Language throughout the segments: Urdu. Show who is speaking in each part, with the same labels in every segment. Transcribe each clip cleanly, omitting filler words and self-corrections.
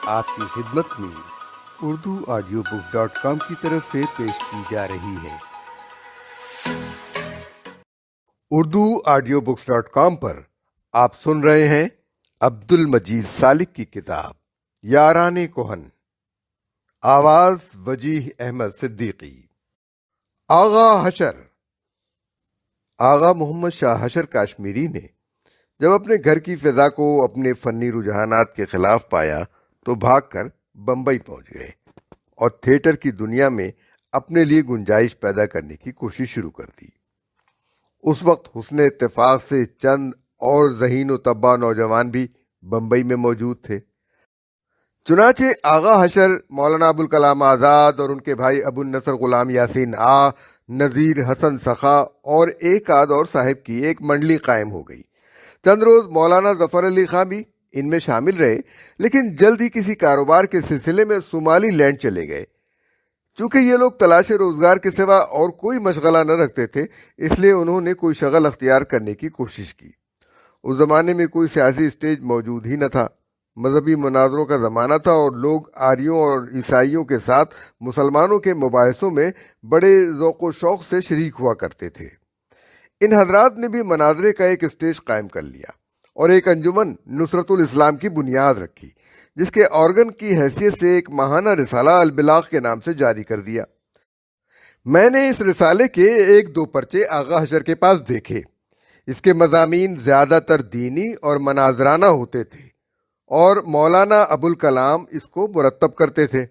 Speaker 1: آپ کی خدمت میں اردو آڈیو بک.com کی طرف سے پیش کی جا رہی ہے۔ اردو آڈیو بکس.com پر آپ سن رہے ہیں عبد المجید سالک کی کتاب یاران کہن، آواز وجیح احمد صدیقی۔ آغا حشر۔ آغا محمد شاہ حشر کاشمیری نے جب اپنے گھر کی فضا کو اپنے فنی رجحانات کے خلاف پایا تو بھاگ کر بمبئی پہنچ گئے اور تھیٹر کی دنیا میں اپنے لیے گنجائش پیدا کرنے کی کوشش شروع کر دی۔ اس وقت حسن اتفاق سے چند اور ذہین و طبع نوجوان بھی بمبئی میں موجود تھے۔ چنانچہ آغا حشر، مولانا ابوالکلام آزاد اور ان کے بھائی ابو النصر غلام یاسین نذیر حسن سخا اور ایک آدھ اور صاحب کی ایک منڈلی قائم ہو گئی۔ چند روز مولانا ظفر علی خان بھی ان میں شامل رہے، لیکن جلد ہی کسی کاروبار کے سلسلے میں صومالی لینڈ چلے گئے۔ چونکہ یہ لوگ تلاش روزگار کے سوا اور کوئی مشغلہ نہ رکھتے تھے، اس لیے انہوں نے کوئی شغل اختیار کرنے کی کوشش کی۔ اس زمانے میں کوئی سیاسی اسٹیج موجود ہی نہ تھا، مذہبی مناظروں کا زمانہ تھا اور لوگ آریوں اور عیسائیوں کے ساتھ مسلمانوں کے مباحثوں میں بڑے ذوق و شوق سے شریک ہوا کرتے تھے۔ ان حضرات نے بھی مناظرے کا ایک اسٹیج قائم کر لیا اور ایک انجمن نصرت الاسلام کی بنیاد رکھی، جس کے آرگن کی حیثیت سے ایک ماہانہ رسالہ البلاغ کے نام سے جاری کر دیا۔ میں نے اس رسالے کے ایک دو پرچے آغا حشر کے پاس دیکھے۔ اس کے مضامین زیادہ تر دینی اور مناظرانہ ہوتے تھے اور مولانا ابوالکلام اس کو مرتب کرتے تھے،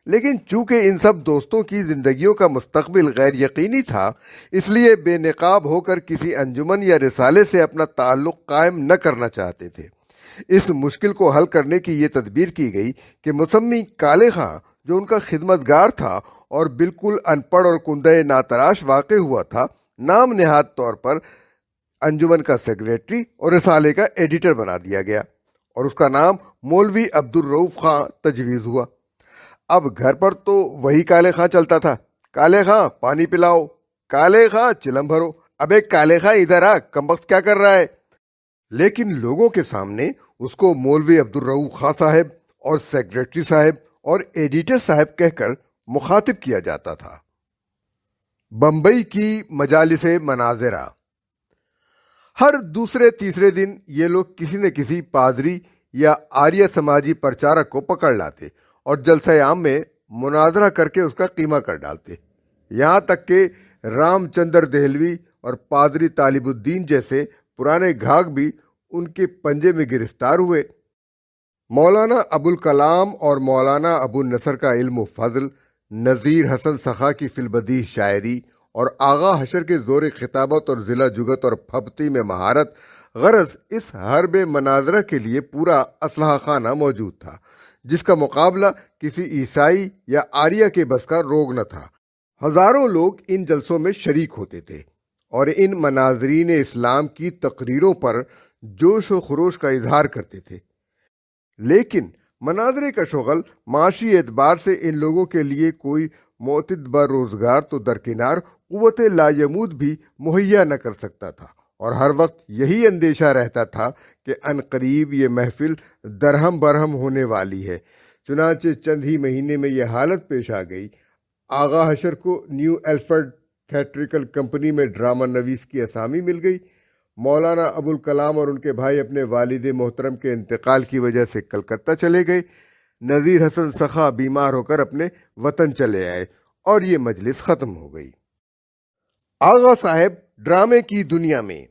Speaker 1: لیکن چونکہ ان سب دوستوں کی زندگیوں کا مستقبل غیر یقینی تھا، اس لیے بے نقاب ہو کر کسی انجمن یا رسالے سے اپنا تعلق قائم نہ کرنا چاہتے تھے۔ اس مشکل کو حل کرنے کی یہ تدبیر کی گئی کہ مسمی کالے خاں، جو ان کا خدمتگار تھا اور بالکل ان پڑھ اور کندہ ناتراش واقع ہوا تھا، نام نہاد طور پر انجمن کا سیکریٹری اور رسالے کا ایڈیٹر بنا دیا گیا اور اس کا نام مولوی عبدالرؤف خاں تجویز ہوا۔ اب گھر پر تو وہی کالے خاں چلتا تھا، کالے خاں پانی پلاؤ، کالے خاں چلم بھرو، اب ایک کالے خاں ادھر آ، کمبخت کیا کر رہا ہے۔ لیکن لوگوں کے سامنے اس کو مولوی عبدالرؤف خاں صاحب اور سیکریٹری صاحب اور ایڈیٹر صاحب کہہ کر مخاطب کیا جاتا تھا۔ بمبئی کی مجالس مناظرہ۔ ہر دوسرے تیسرے دن یہ لوگ کسی نہ کسی پادری یا آریہ سماجی پرچارک کو پکڑ لاتے اور جلسہ عام میں مناظرہ کر کے اس کا قیمہ کر ڈالتے، یہاں تک کہ رام چندر دہلوی اور پادری طالب الدین جیسے پرانے گھاگ بھی ان کے پنجے میں گرفتار ہوئے۔ مولانا ابوالکلام اور مولانا ابو النصر کا علم و فضل، نذیر حسن سخا کی فی البدیہہ شاعری اور آغا حشر کے زور خطابت اور ضلع جگت اور پھبتی میں مہارت، غرض اس حرب مناظرہ کے لیے پورا اسلحہ خانہ موجود تھا، جس کا مقابلہ کسی عیسائی یا آریہ کے بس کا روگ نہ تھا۔ ہزاروں لوگ ان جلسوں میں شریک ہوتے تھے اور ان مناظرین اسلام کی تقریروں پر جوش و خروش کا اظہار کرتے تھے، لیکن مناظرے کا شغل معاشی اعتبار سے ان لوگوں کے لیے کوئی معتبر روزگار تو درکنار قوت لایمود بھی مہیا نہ کر سکتا تھا، اور ہر وقت یہی اندیشہ رہتا تھا کہ ان قریب یہ محفل درہم برہم ہونے والی ہے۔ چنانچہ چند ہی مہینے میں یہ حالت پیش آ گئی۔ آغا حشر کو نیو ایلفرڈ تھیٹریکل کمپنی میں ڈرامہ نویس کی اسامی مل گئی۔ مولانا ابوالکلام اور ان کے بھائی اپنے والد محترم کے انتقال کی وجہ سے کلکتہ چلے گئے۔ نذیر حسن سخا بیمار ہو کر اپنے وطن چلے آئے اور یہ مجلس ختم ہو گئی۔ آغا صاحب ڈرامے کی دنیا میں۔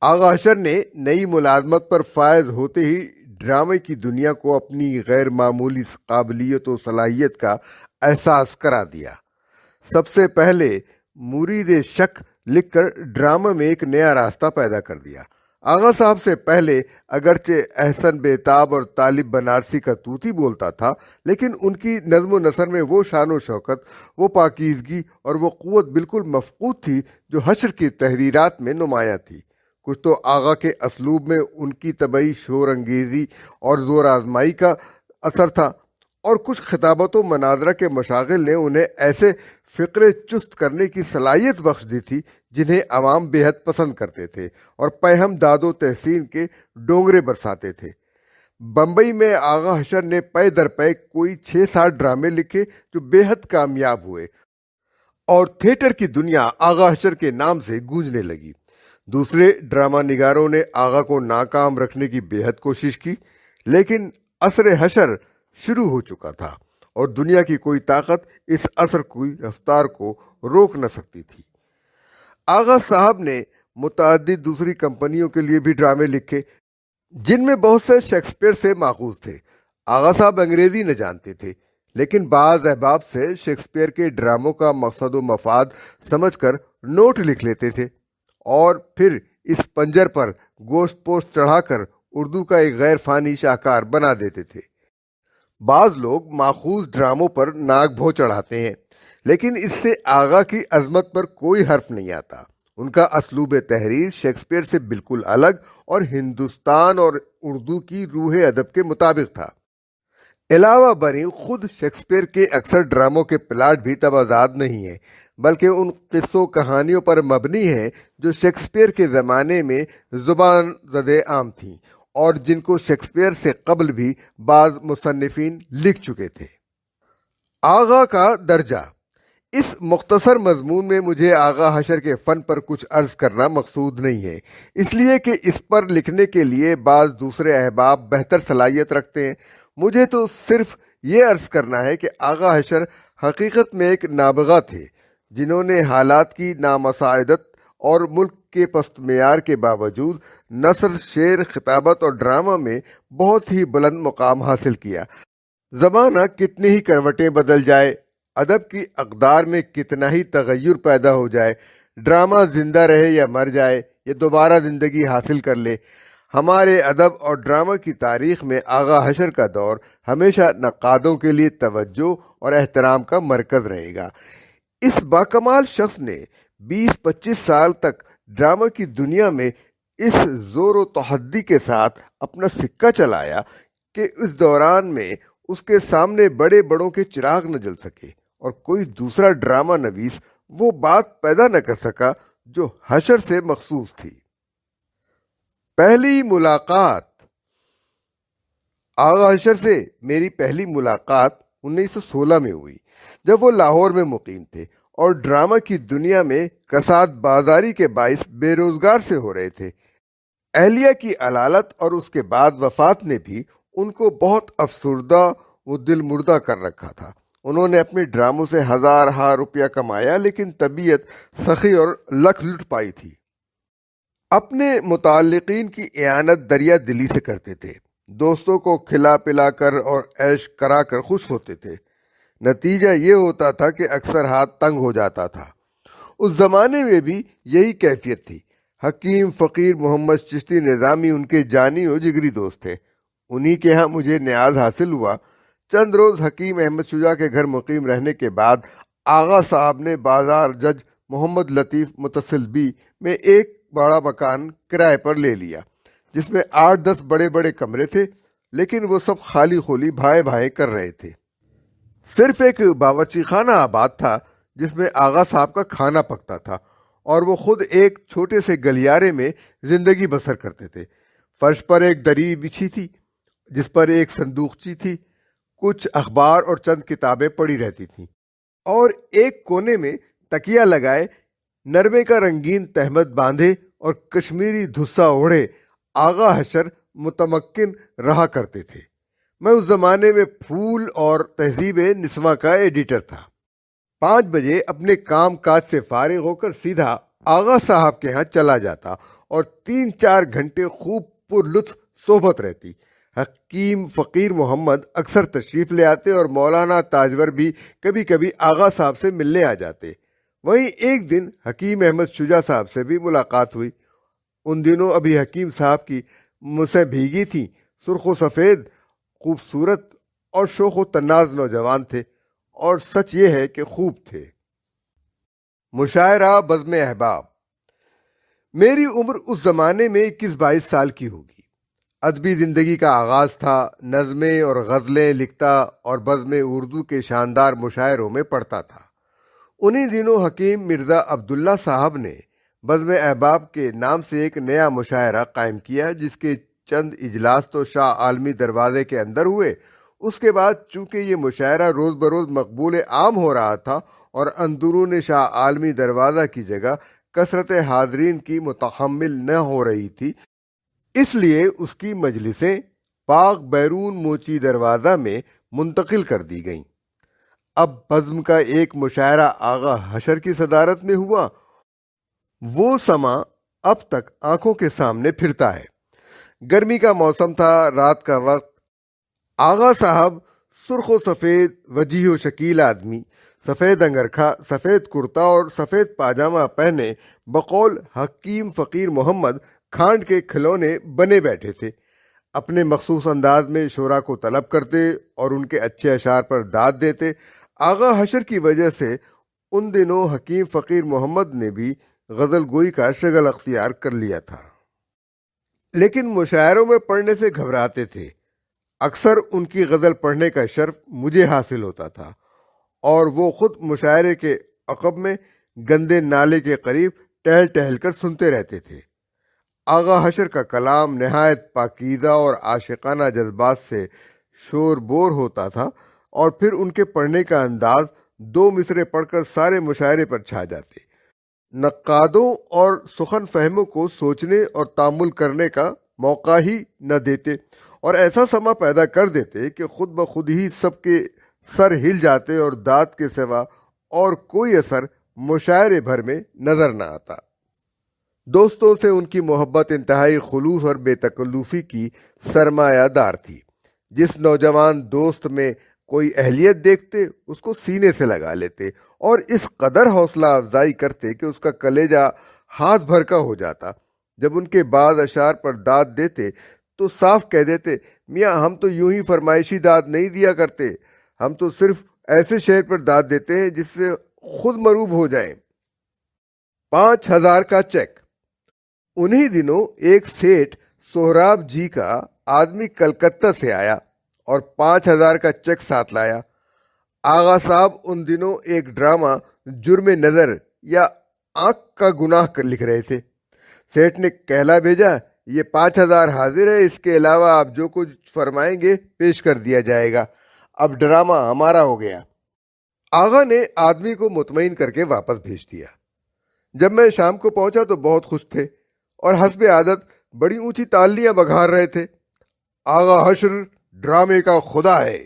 Speaker 1: آغا حشر نے نئی ملازمت پر فائز ہوتے ہی ڈرامے کی دنیا کو اپنی غیر معمولی قابلیت و صلاحیت کا احساس کرا دیا۔ سب سے پہلے مرید شک لکھ کر ڈرامہ میں ایک نیا راستہ پیدا کر دیا۔ آغا صاحب سے پہلے اگرچہ احسن بیتاب اور طالب بنارسی کا طوطی بولتا تھا، لیکن ان کی نظم و نثر میں وہ شان و شوکت، وہ پاکیزگی اور وہ قوت بالکل مفقود تھی جو حشر کی تحریرات میں نمایاں تھی۔ کچھ تو آغا کے اسلوب میں ان کی طبعی شور انگیزی اور زور آزمائی کا اثر تھا، اور کچھ خطابت و مناظرہ کے مشاغل نے انہیں ایسے فقرے چست کرنے کی صلاحیت بخش دی تھی جنہیں عوام بے حد پسند کرتے تھے اور پیہم داد و تحسین کے ڈونگرے برساتے تھے۔ بمبئی میں آغا حشر نے پے در پے کوئی 6-7 ڈرامے لکھے جو بے حد کامیاب ہوئے اور تھیٹر کی دنیا آغا حشر کے نام سے گونجنے لگی۔ دوسرے ڈرامہ نگاروں نے آغا کو ناکام رکھنے کی بے حد کوشش کی، لیکن عصر حشر شروع ہو چکا تھا اور دنیا کی کوئی طاقت اس عصر کی رفتار کو روک نہ سکتی تھی۔ آغا صاحب نے متعدد دوسری کمپنیوں کے لیے بھی ڈرامے لکھے جن میں بہت سے شیکسپیئر سے ماخوذ تھے۔ آغا صاحب انگریزی نہ جانتے تھے، لیکن بعض احباب سے شیکسپیئر کے ڈراموں کا مقصد و مفاد سمجھ کر نوٹ لکھ لیتے تھے اور پھر اس پنجر پر گوشت پوشت چڑھا کر اردو کا ایک غیر فانی شاہکار بنا دیتے تھے۔ بعض لوگ ماخوذ ڈراموں پر ناک بھو چڑھاتے ہیں، لیکن اس سے آغا کی عظمت پر کوئی حرف نہیں آتا۔ ان کا اسلوب تحریر شیکسپیئر سے بالکل الگ اور ہندوستان اور اردو کی روح ادب کے مطابق تھا۔ علاوہ بریں خود شیکسپیئر کے اکثر ڈراموں کے پلاٹ بھی تبادات نہیں ہیں، بلکہ ان قصوں کہانیوں پر مبنی ہیں جو شیکسپیئر کے زمانے میں زبان زدِ عام تھیں اور جن کو شیکسپیئر سے قبل بھی بعض مصنفین لکھ چکے تھے۔ آغا کا درجہ۔ اس مختصر مضمون میں مجھے آغا حشر کے فن پر کچھ عرض کرنا مقصود نہیں ہے، اس لیے کہ اس پر لکھنے کے لیے بعض دوسرے احباب بہتر صلاحیت رکھتے ہیں۔ مجھے تو صرف یہ عرض کرنا ہے کہ آغا حشر حقیقت میں ایک نابغہ تھے جنہوں نے حالات کی نامساعدت اور ملک کے پست معیار کے باوجود نثر، شعر، خطابت اور ڈرامہ میں بہت ہی بلند مقام حاصل کیا۔ زمانہ کتنی ہی کروٹیں بدل جائے، ادب کی اقدار میں کتنا ہی تغیر پیدا ہو جائے، ڈرامہ زندہ رہے یا مر جائے یا دوبارہ زندگی حاصل کر لے، ہمارے ادب اور ڈرامہ کی تاریخ میں آغا حشر کا دور ہمیشہ نقادوں کے لیے توجہ اور احترام کا مرکز رہے گا۔ اس باکمال شخص نے 20-25 سال تک ڈرامہ کی دنیا میں اس زور و تحدی کے ساتھ اپنا سکہ چلایا کہ اس دوران میں اس کے سامنے بڑے بڑوں کے چراغ نہ جل سکے اور کوئی دوسرا ڈرامہ نویس وہ بات پیدا نہ کر سکا جو حشر سے مخصوص تھی۔ پہلی ملاقات۔ آغا حشر سے میری پہلی ملاقات 1916 میں ہوئی جب وہ لاہور میں مقیم تھے اور ڈرامہ کی دنیا میں کساد بازاری کے باعث بے روزگار سے ہو رہے تھے۔ اہلیہ کی علالت اور اس کے بعد وفات نے بھی ان کو بہت افسردہ و دل مردہ کر رکھا تھا۔ انہوں نے اپنے ڈراموں سے ہزارہا روپیہ کمایا، لیکن طبیعت سخی اور لکھ لٹ پائی تھی۔ اپنے متعلقین کی اعانت دریا دلی سے کرتے تھے، دوستوں کو کھلا پلا کر اور عیش کرا کر خوش ہوتے تھے۔ نتیجہ یہ ہوتا تھا کہ اکثر ہاتھ تنگ ہو جاتا تھا۔ اس زمانے میں بھی یہی کیفیت تھی۔ حکیم فقیر محمد چشتی نظامی ان کے جانی و جگری دوست تھے۔ انہی کے ہاں مجھے نیاز حاصل ہوا۔ چند روز حکیم احمد شجاع کے گھر مقیم رہنے کے بعد آغا صاحب نے بازار جج محمد لطیف متصل بی میں ایک بڑا مکان کرائے پر لے لیا، جس میں 8-10 بڑے بڑے کمرے تھے، لیکن وہ سب خالی خولی بھائے بھائے کر رہے تھے۔ صرف ایک باورچی خانہ آباد تھا جس میں آغا صاحب کا کھانا پکتا تھا اور وہ خود ایک چھوٹے سے گلیارے میں زندگی بسر کرتے تھے۔ فرش پر ایک دری بچھی تھی جس پر ایک صندوقچی تھی، کچھ اخبار اور چند کتابیں پڑی رہتی تھیں، اور ایک کونے میں تکیہ لگائے نرمے کا رنگین تہمت باندھے اور کشمیری دھسا اوڑھے آغا حشر متمکن رہا کرتے تھے۔ میں اس زمانے میں پھول اور تہذیب نسواں کا ایڈیٹر تھا۔ 5 بجے اپنے کام کاج سے فارغ ہو کر سیدھا آغا صاحب کے ہاں چلا جاتا اور 3-4 گھنٹے خوب پر لطف صحبت رہتی۔ حکیم فقیر محمد اکثر تشریف لے آتے اور مولانا تاجور بھی کبھی کبھی آغا صاحب سے ملنے آ جاتے۔ وہیں ایک دن حکیم احمد شجاع صاحب سے بھی ملاقات ہوئی۔ ان دنوں ابھی حکیم صاحب کی مسیں بھیگی تھیں، سرخ و سفید، خوبصورت اور شوخ و طناز نوجوان تھے، اور سچ یہ ہے کہ خوب تھے۔ مشاعرہ بزم احباب۔ میری عمر اس زمانے میں 21-22 سال کی ہوگی۔ ادبی زندگی کا آغاز تھا۔ نظمیں اور غزلیں لکھتا اور بزم اردو کے شاندار مشاعروں میں پڑھتا تھا۔ انہی دنوں حکیم مرزا عبداللہ صاحب نے بزم احباب کے نام سے ایک نیا مشاعرہ قائم کیا، جس کے چند اجلاس تو شاہ عالمی دروازے کے اندر ہوئے۔ اس کے بعد چونکہ یہ مشاعرہ روز بروز مقبول عام ہو رہا تھا اور اندرون شاہ عالمی دروازہ کی جگہ کثرت حاضرین کی متحمل نہ ہو رہی تھی، اس لیے اس کی مجلسیں پاک بیرون موچی دروازہ میں منتقل کر دی گئیں۔ اب بزم کا ایک مشاعرہ آغا حشر کی صدارت میں ہوا۔ وہ سما اب تک آنکھوں کے سامنے پھرتا ہے۔ گرمی کا موسم تھا، رات کا وقت۔ آغا صاحب سرخ و سفید وجیح و شکیل آدمی، سفید انگرکھا، سفید کرتا اور سفید پاجامہ پہنے بقول حکیم فقیر محمد کھانڈ کے کھلونے بنے بیٹھے تھے۔ اپنے مخصوص انداز میں شعراء کو طلب کرتے اور ان کے اچھے اشعار پر داد دیتے۔ آغا حشر کی وجہ سے ان دنوں حکیم فقیر محمد نے بھی غزل گوئی کا شغل اختیار کر لیا تھا، لیکن مشاعروں میں پڑھنے سے گھبراتے تھے۔ اکثر ان کی غزل پڑھنے کا شرف مجھے حاصل ہوتا تھا اور وہ خود مشاعرے کے عقب میں گندے نالے کے قریب ٹہل ٹہل کر سنتے رہتے تھے۔ آغا حشر کا کلام نہایت پاکیزہ اور عاشقانہ جذبات سے شور بور ہوتا تھا، اور پھر ان کے پڑھنے کا انداز دو مصرے پڑھ کر سارے مشاعرے پر چھا جاتے، نقادوں اور سخن فہموں کو سوچنے اور تأمل کرنے کا موقع ہی نہ دیتے، اور ایسا سما پیدا کر دیتے کہ خود بخود ہی سب کے سر ہل جاتے اور داد کے سوا اور کوئی اثر مشاعرے بھر میں نظر نہ آتا۔ دوستوں سے ان کی محبت انتہائی خلوص اور بے تکلفی کی سرمایہ دار تھی۔ جس نوجوان دوست میں کوئی اہلیت دیکھتے اس کو سینے سے لگا لیتے اور اس قدر حوصلہ افزائی کرتے کہ اس کا کلیجہ ہاتھ بھر کا ہو جاتا۔ جب ان کے بعض اشعار پر داد دیتے تو صاف کہہ دیتے، میاں ہم تو یوں ہی فرمائشی داد نہیں دیا کرتے، ہم تو صرف ایسے شعر پر داد دیتے ہیں جس سے خود مروب ہو جائیں۔ 5,000 کا چیک۔ انہی دنوں ایک سیٹھ سہراب جی کا آدمی کلکتہ سے آیا اور 5,000 کا چیک ساتھ لایا۔ آغا صاحب ان دنوں ایک ڈرامہ جرم نظر یا آنکھ کا گناہ لکھ رہے تھے۔ سیٹھ نے کہلا بھیجا، یہ 5,000 حاضر ہے، اس کے علاوہ آپ جو کچھ فرمائیں گے پیش کر دیا جائے گا۔ اب ڈرامہ ہمارا ہو گیا۔ آغا نے آدمی کو مطمئن کر کے واپس بھیج دیا۔ جب میں شام کو پہنچا تو بہت خوش تھے اور حسب عادت بڑی اونچی تالیاں بگھار رہے تھے۔ آغا حشر ڈرامے کا خدا ہے۔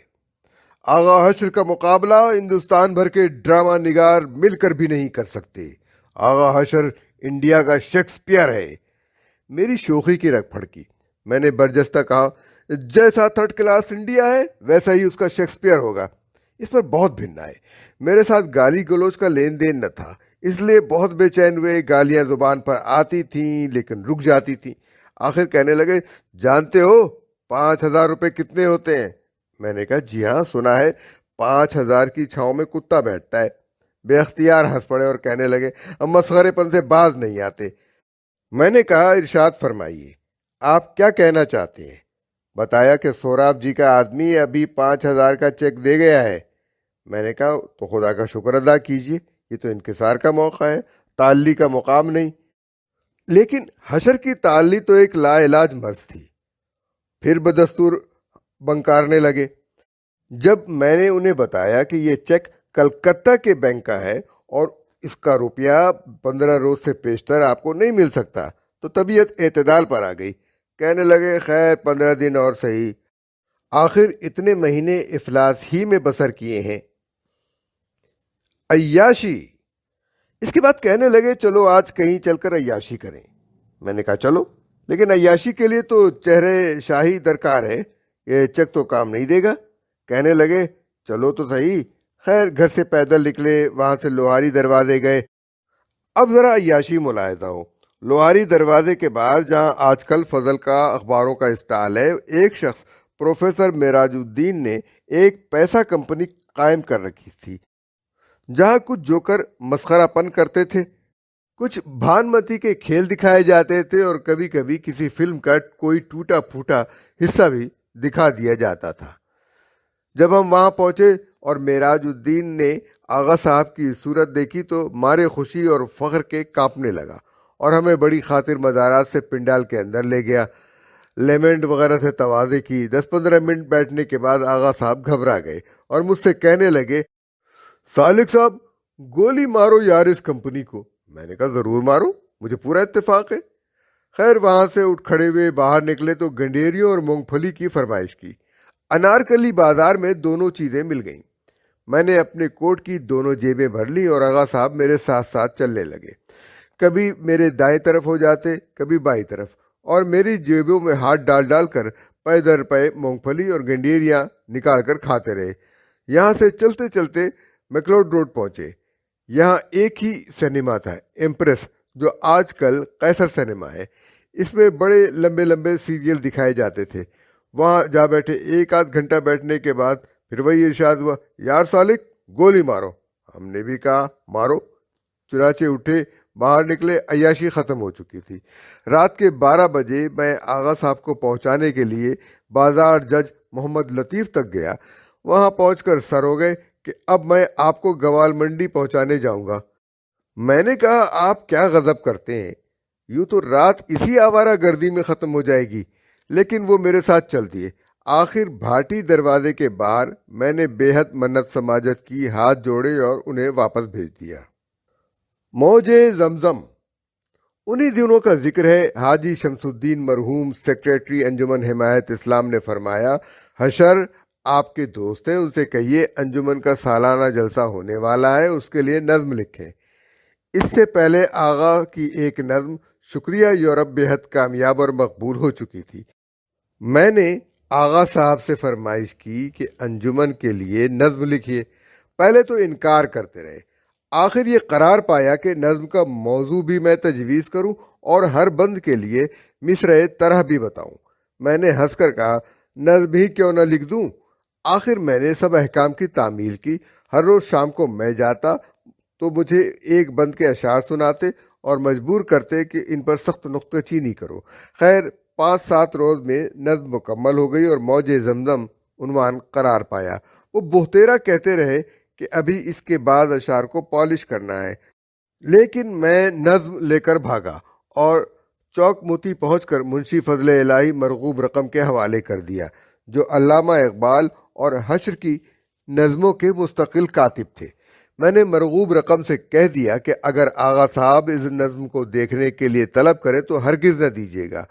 Speaker 1: آغا حشر کا مقابلہ ہندوستان بھر کے ڈرامہ نگار مل کر بھی نہیں کر سکتے۔ آغا حشر انڈیا کا شیکسپیئر ہے۔ میری شوخی کی رگ پھڑکی۔ میں نے برجستہ کہا، جیسا تھرڈ کلاس انڈیا ہے ویسا ہی اس کا شیکسپیئر ہوگا۔ اس پر بہت بھن آئے۔ میرے ساتھ گالی گلوچ کا لین دین نہ تھا، اس لیے بہت بے چین ہوئے۔ گالیاں زبان پر آتی تھیں لیکن رک جاتی تھیں۔ آخر کہنے لگے، جانتے ہو 5,000 روپے کتنے ہوتے ہیں؟ میں نے کہا، جی ہاں سنا ہے، 5,000 کی چھاؤں میں کتا بیٹھتا ہے۔ بے اختیار ہنس پڑے اور کہنے لگے، اب مسخرے پن سے باز نہیں آتے۔ میں نے کہا، ارشاد فرمائیے، آپ کیا کہنا چاہتے ہیں؟ بتایا کہ سہراب جی کا آدمی ابھی 5,000 کا چیک دے گیا ہے۔ میں نے کہا، تو خدا کا شکر ادا کیجیے، یہ تو انکسار کا موقع ہے، تعلی کا مقام نہیں۔ لیکن حشر کی تعلی تو ایک لا علاج مرض تھی۔ پھر بدستور بنکارنے لگے۔ جب میں نے انہیں بتایا کہ یہ چیک کلکتہ کے بینک کا ہے اور اس کا روپیہ 15 روز سے پیشتر آپ کو نہیں مل سکتا، تو طبیعت اعتدال پر آ گئی۔ کہنے لگے، خیر 15 دن اور صحیح، آخر اتنے مہینے افلاس ہی میں بسر کیے ہیں۔ عیاشی۔ اس کے بعد کہنے لگے، چلو آج کہیں چل کر عیاشی کریں۔ میں نے کہا، چلو، لیکن عیاشی کے لیے تو چہرے شاہی درکار ہے، یہ چیک تو کام نہیں دے گا۔ کہنے لگے، چلو تو صحیح۔ خیر گھر سے پیدل نکلے، وہاں سے لوہاری دروازے گئے۔ اب ذرا عیاشی ملاحظہ ہو۔ لوہاری دروازے کے باہر جہاں آج کل فضل کا اخباروں کا اسٹال ہے، ایک شخص پروفیسر معراج الدین نے ایک پیسہ کمپنی قائم کر رکھی تھی، جہاں کچھ جوکر مسخرہ پن کرتے تھے، کچھ بھانمتی کے کھیل دکھائے جاتے تھے اور کبھی کبھی کسی فلم کا کوئی ٹوٹا پھوٹا حصہ بھی دکھا دیا جاتا تھا۔ جب ہم وہاں پہنچے اور معراج الدین نے آغا صاحب کی صورت دیکھی تو مارے خوشی اور فخر کے کانپنے لگا اور ہمیں بڑی خاطر مدارات سے پنڈال کے اندر لے گیا۔ لیمنٹ وغیرہ سے توازے کی۔ 10-15 منٹ بیٹھنے کے بعد آغا صاحب گھبرا گئے اور مجھ سے کہنے لگے، سالک صاحب گولی مارو یار اس کمپنی کو۔ میں نے کہا ضرور مارو، مجھے پورا اتفاق ہے۔ خیر وہاں سے اٹھ کھڑے ہوئے باہر نکلے تو گنڈیریوں اور مونگ پھلی کی فرمائش کی۔ انارکلی بازار میں دونوں چیزیں مل گئیں۔ میں نے اپنے کوٹ کی دونوں جیبیں بھر لی اور آغا صاحب میرے ساتھ ساتھ چلنے لگے۔ کبھی میرے دائیں طرف ہو جاتے، کبھی بائیں طرف، اور میری جیبوں میں ہاتھ ڈال ڈال کر پے در پے مونگ پھلی اور گنڈیریاں نکال کر کھاتے رہے۔ یہاں سے چلتے چلتے میکلوڈ روڈ پہنچے۔ یہاں ایک ہی سنیما تھا، ایمپریس، جو آج کل قیصر سنیما ہے۔ اس میں بڑے لمبے لمبے سیریل دکھائے جاتے تھے۔ وہاں جا بیٹھے 1-8 گھنٹہ بیٹھنے کے بعد پھر وہی ارشاد ہوا، یار سالک گولی مارو۔ ہم نے بھی کہا مارو۔ چنانچہ اٹھے، باہر نکلے۔ عیاشی ختم ہو چکی تھی۔ رات کے 12 بجے میں آغا صاحب کو پہنچانے کے لیے بازار جج محمد لطیف تک گیا۔ وہاں پہنچ کر سر ہو گئے کہ اب میں آپ کو گوال منڈی پہنچانے جاؤں گا۔ میں نے کہا آپ کیا غضب کرتے ہیں، یوں تو رات اسی آوارہ گردی میں ختم ہو جائے گی۔ لیکن وہ میرے ساتھ چل دیے۔ آخر بھاٹی دروازے کے باہر میں نے بے حد منت سماجت کی، ہاتھ جوڑے اور انہیں واپس بھیج دیا۔ موج زمزم۔ انہی دنوں کا ذکر ہے۔ حاجی شمس الدین مرحوم سیکریٹری انجمن حمایت اسلام نے فرمایا، حشر آپ کے دوست ہیں، ان سے کہیے انجمن کا سالانہ جلسہ ہونے والا ہے، اس کے لیے نظم لکھیں۔ اس سے پہلے آغا کی ایک نظم شکریہ یورپ بے حد کامیاب اور مقبول ہو چکی تھی۔ میں نے آغا صاحب سے فرمائش کی کہ انجمن کے لیے نظم لکھیے۔ پہلے تو انکار کرتے رہے۔ آخر یہ قرار پایا کہ نظم کا موضوع بھی میں تجویز کروں اور ہر بند کے لیے مصرعِ طرح بھی بتاؤں۔ میں نے ہنس کر کہا نظم ہی کیوں نہ لکھ دوں۔ آخر میں نے سب احکام کی تعمیل کی۔ ہر روز شام کو میں جاتا تو مجھے ایک بند کے اشعار سناتے اور مجبور کرتے کہ ان پر سخت نقطہ چینی کرو۔ خیر 5-7 روز میں نظم مکمل ہو گئی اور موج زمزم عنوان قرار پایا۔ وہ بہتیرا کہتے رہے کہ ابھی اس کے بعد اشعار کو پالش کرنا ہے، لیکن میں نظم لے کر بھاگا اور چوک موتی پہنچ کر منشی فضل الہی مرغوب رقم کے حوالے کر دیا، جو علامہ اقبال اور حشر کی نظموں کے مستقل کاتب تھے۔ میں نے مرغوب رقم سے کہہ دیا کہ اگر آغا صاحب اس نظم کو دیکھنے کے لیے طلب کرے تو ہرگز نہ دیجیے گا۔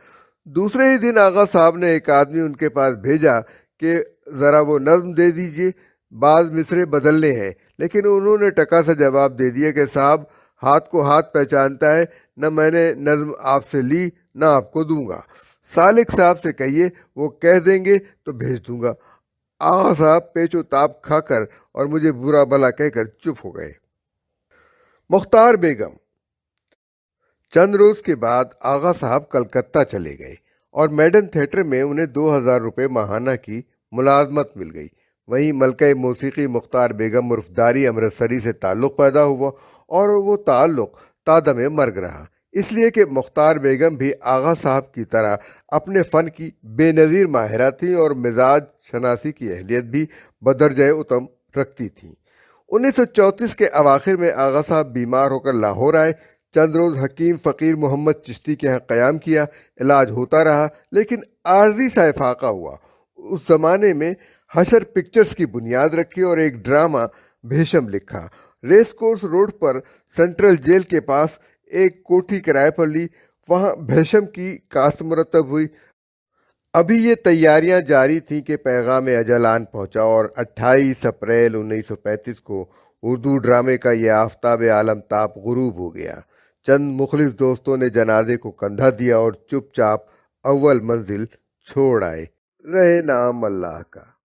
Speaker 1: دوسرے ہی دن آغا صاحب نے ایک آدمی ان کے پاس بھیجا کہ ذرا وہ نظم دے دیجیے، بعض مصرے بدلنے ہیں۔ لیکن انہوں نے ٹکا سا جواب دے دیا کہ صاحب ہاتھ کو ہاتھ پہچانتا ہے، نہ میں نے نظم آپ سے لی نہ آپ کو دوں گا۔ سالک صاحب سے کہیے وہ کہہ دیں گے تو بھیج دوں گا۔ آغا صاحب پیچ و تاب کھا کر اور مجھے برا بھلا کہہ کر چپ ہو گئے۔ مختار بیگم۔ چند روز کے بعد آغا صاحب کلکتہ چلے گئے اور میڈن تھیٹر میں انہیں 2000 روپے ماہانہ کی ملازمت مل گئی۔ وہیں ملکہ موسیقی مختار بیگم عرف داری امرتسری سے تعلق پیدا ہوا اور وہ تعلق تا دم مرگ رہا، اس لیے کہ مختار بیگم بھی آغا صاحب کی طرح اپنے فن کی بے نظیر ماہرہ تھیں اور مزاج شناسی کی اہلیت بھی بدرجہ اتم رکھتی تھیں۔ 1934 کے اواخر میں آغا صاحب بیمار ہو کر لاہور آئے۔ چند روز حکیم فقیر محمد چشتی کے ہاں قیام کیا۔ علاج ہوتا رہا لیکن عارضی سا افاقہ ہوا۔ اس زمانے میں حشر پکچرز کی بنیاد رکھی اور ایک ڈرامہ بھیشم لکھا۔ ریس کورس روڈ پر سینٹرل جیل کے پاس ایک کوٹھی کرائے پر لی، وہاں بھیشم کی کاسٹ مرتب ہوئی۔ ابھی یہ تیاریاں جاری تھیں کہ پیغام اجل آن پہنچا اور 28 اپریل 1935 کو اردو ڈرامے کا یہ آفتاب عالم تاب غروب ہو گیا۔ چند مخلص دوستوں نے جنازے کو کندھا دیا اور چپ چاپ اول منزل چھوڑ آئے۔ رہے نام اللہ کا۔